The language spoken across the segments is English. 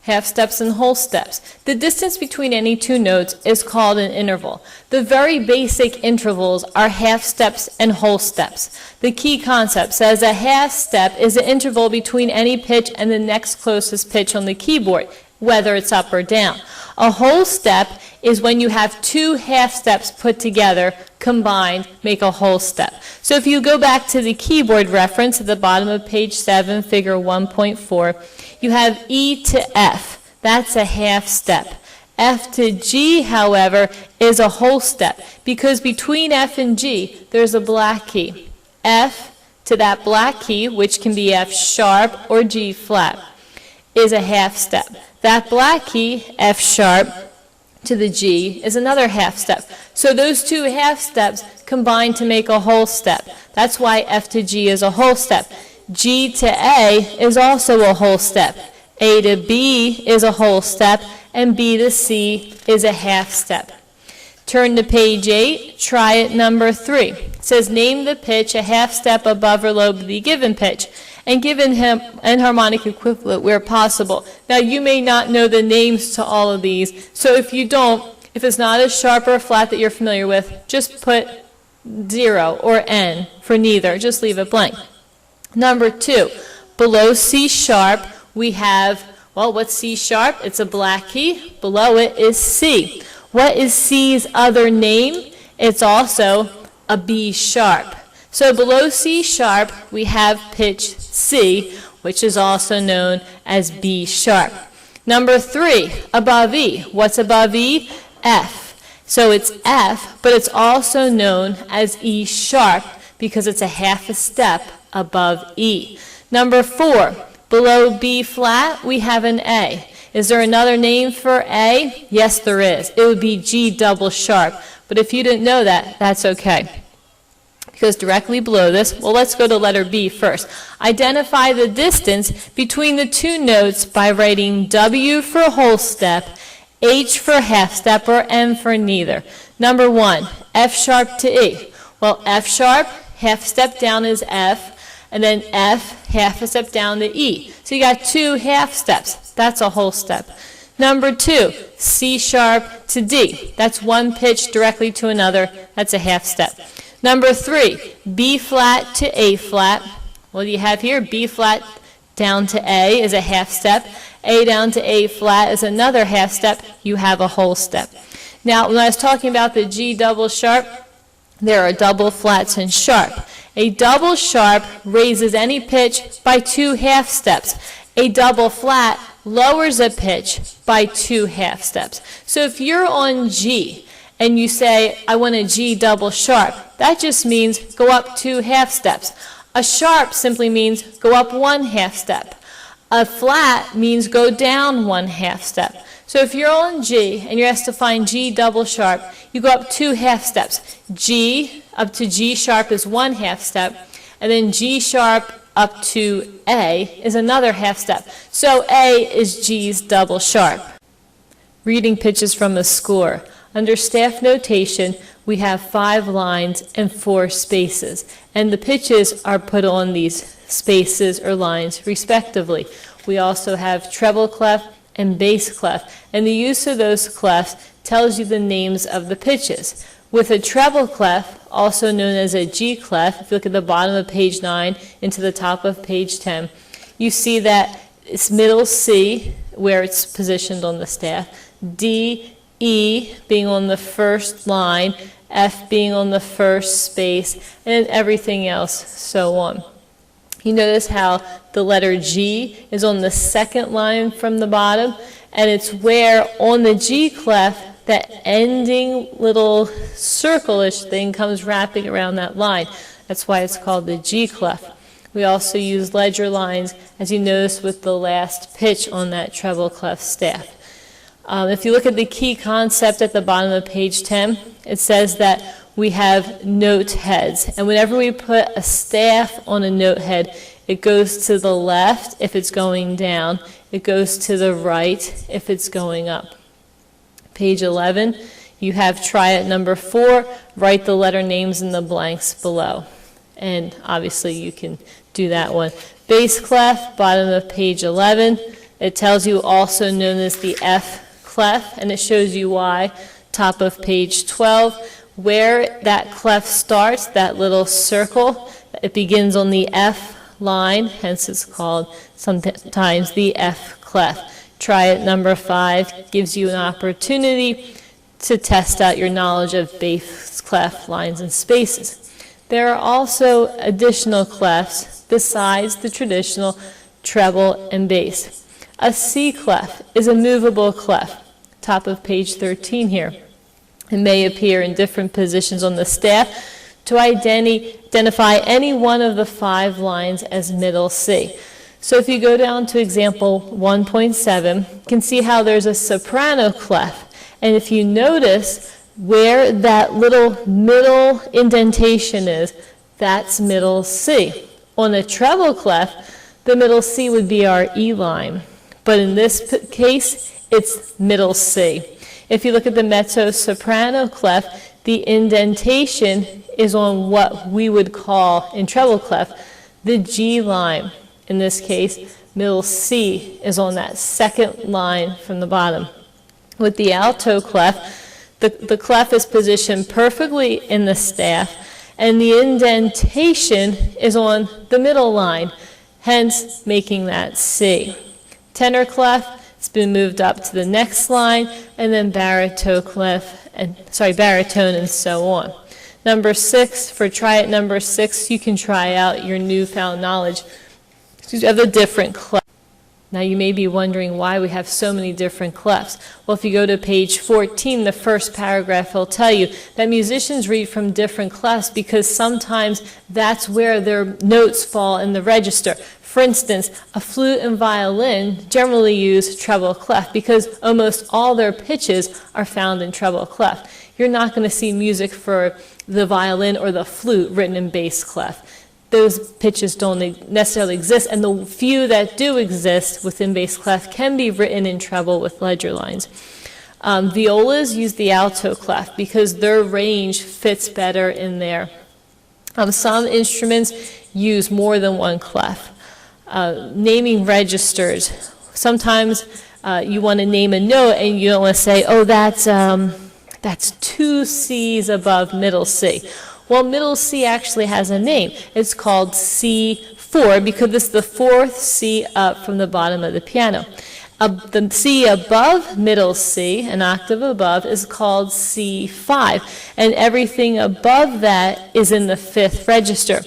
half steps and whole steps. The distance between any two notes is called an interval. The very basic intervals are half steps and whole steps. The key concept says a half step is an interval between any pitch and the next closest pitch on the keyboard, whether it's up or down. A whole step is when you have two half steps put together, combined, make a whole step. So if you go back to the keyboard reference at the bottom of page 7, figure 1.4, you have E to F. That's a half step. F to G, however, is a whole step because between F and G, there's a black key. F to that black key, which can be F sharp or G flat, is a half step. That black key, F sharp, to the G is another half step. So those two half steps combine to make a whole step. That's why F to G is a whole step. G to A is also a whole step. A to B is a whole step, and B to C is a half step. Turn to page 8, try it number 3. It says name the pitch a half step above or below the given pitch, and give an enharmonic equivalent where possible. Now you may not know the names to all of these, so if you don't, if it's not a sharp or a flat that you're familiar with, just put 0 or N for neither, just leave it blank. Number 2, below C sharp we have, well, what's C sharp? It's a black key. Below it is C. What is C's other name? It's also a B sharp. So below C sharp, we have pitch C, which is also known as B sharp. Number 3, above E. What's above E? F. So it's F, but it's also known as E sharp because it's a half a step above E. Number 4, below B flat, we have an A. Is there another name for A? Yes, there is. It would be G double sharp. But if you didn't know that, that's okay. Because directly below this, well, let's go to letter B first. Identify the distance between the two notes by writing W for whole step, H for half step, or M for neither. Number 1, F sharp to E. Well, F sharp, half step down is F, and then F, half a step down to E. So you got 2 half steps. That's a whole step. Number 2, C sharp to D. That's one pitch directly to another. That's a half step. Number 3, B flat to A flat. What do you have here? B flat down to A is a half step. A down to A flat is another half step. You have a whole step. Now, when I was talking about the G double sharp, there are double flats and sharp. A double sharp raises any pitch by 2 half steps. A double flat lowers a pitch by 2 half steps. So if you're on G and you say, I want a G double sharp, that just means go up 2 half steps. A sharp simply means go up 1 half step. A flat means go down 1 half step. So if you're on G and you're asked to find G double sharp, you go up 2 half steps. G up to G sharp is 1 half step, and then G sharp up to A is another half step. So A is G's double sharp. Reading pitches from a score. Under staff notation, we have 5 lines and 4 spaces, and the pitches are put on these spaces or lines respectively. We also have treble clef and bass clef, and the use of those clefs tells you the names of the pitches. With a treble clef, also known as a G clef, if you look at the bottom of page 9 into the top of page 10, you see that it's middle C, where it's positioned on the staff, D, E being on the first line, F being on the first space, and everything else so on. You notice how the letter G is on the second line from the bottom, and it's where on the G clef that ending little circle-ish thing comes wrapping around that line. That's why it's called the G clef. We also use ledger lines, as you notice with the last pitch on that treble clef staff. If you look at the key concept at the bottom of page 10, it says that we have note heads. And whenever we put a staff on a note head, it goes to the left if it's going down. It goes to the right if it's going up. Page 11, you have try it number 4, write the letter names in the blanks below. And obviously you can do that one. Bass clef, bottom of page 11. It tells you also known as the F clef, and it shows you why. Top of page 12, where that clef starts, that little circle, it begins on the F line, hence it's called sometimes the F clef. Try it number 5, gives you an opportunity to test out your knowledge of bass clef lines and spaces. There are also additional clefs besides the traditional treble and bass. A C clef is a movable clef, top of page 13 here. It may appear in different positions on the staff to identify any one of the 5 lines as middle C. So if you go down to example 1.7, you can see how there's a soprano clef. And if you notice where that little middle indentation is, that's middle C. On a treble clef, the middle C would be our E line. But in this case, it's middle C. If you look at the mezzo-soprano clef, the indentation is on what we would call, in treble clef, the G line. In this case, middle C is on that second line from the bottom. With the alto clef, the clef is positioned perfectly in the staff, and the indentation is on the middle line, hence making that C. Tenor clef, it's been moved up to the next line, and then baritone and so on. Number 6, for try it number 6, you can try out your newfound knowledge of the different clefs. Now you may be wondering why we have so many different clefs. Well, if you go to page 14, the first paragraph will tell you that musicians read from different clefs because sometimes that's where their notes fall in the register. For instance, a flute and violin generally use treble clef because almost all their pitches are found in treble clef. You're not going to see music for the violin or the flute written in bass clef. Those pitches don't necessarily exist, and the few that do exist within bass clef can be written in treble with ledger lines. Violas use the alto clef because their range fits better in there. Some instruments use more than one clef. Naming registers. Sometimes you want to name a note and you don't want to say, oh, that's 2 C's above middle C. Well, middle C actually has a name. It's called C4 because it's the 4th C up from the bottom of the piano. The C above middle C, an octave above, is called C5, and everything above that is in the 5th register.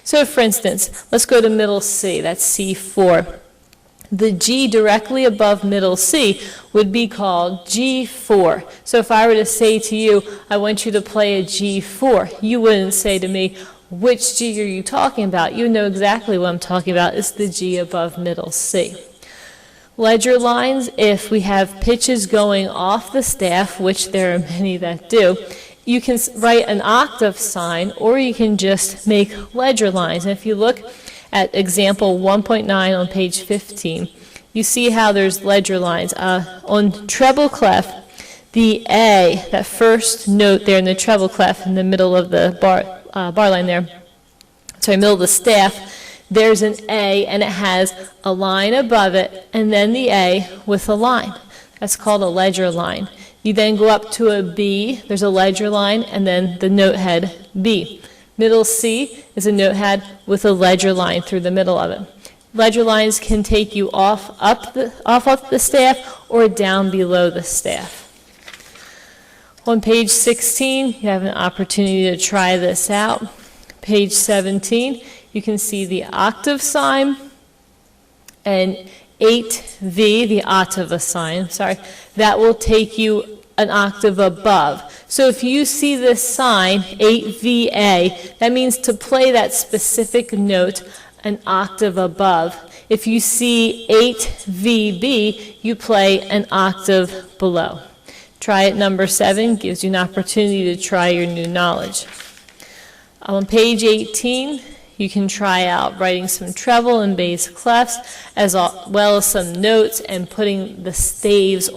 So for instance, let's go to middle C, that's C4. The G directly above middle C would be called G4. So if I were to say to you, I want you to play a G4, you wouldn't say to me, which G are you talking about? You know exactly what I'm talking about. It's the G above middle C. Ledger lines, if we have pitches going off the staff, which there are many that do, you can write an octave sign, or you can just make ledger lines. And if you look at example 1.9 on page 15, you see how there's ledger lines. On treble clef, the A, that first note there in the treble clef in the middle of the bar line there, middle of the staff, there's an A and it has a line above it and then the A with a line. That's called a ledger line. You then go up to a B, there's a ledger line, and then the note head B. Middle C is a note head with a ledger line through the middle of it. Ledger lines can take you off the staff or down below the staff. On page 16, you have an opportunity to try this out. Page 17, you can see the octave sign, and 8V, the ottava sign, that will take you an octave above. So if you see this sign, 8VA, that means to play that specific note an octave above. If you see 8VB, you play an octave below. Try it number 7, gives you an opportunity to try your new knowledge. On page 18, you can try out writing some treble and bass clefs, as well as some notes and putting the staves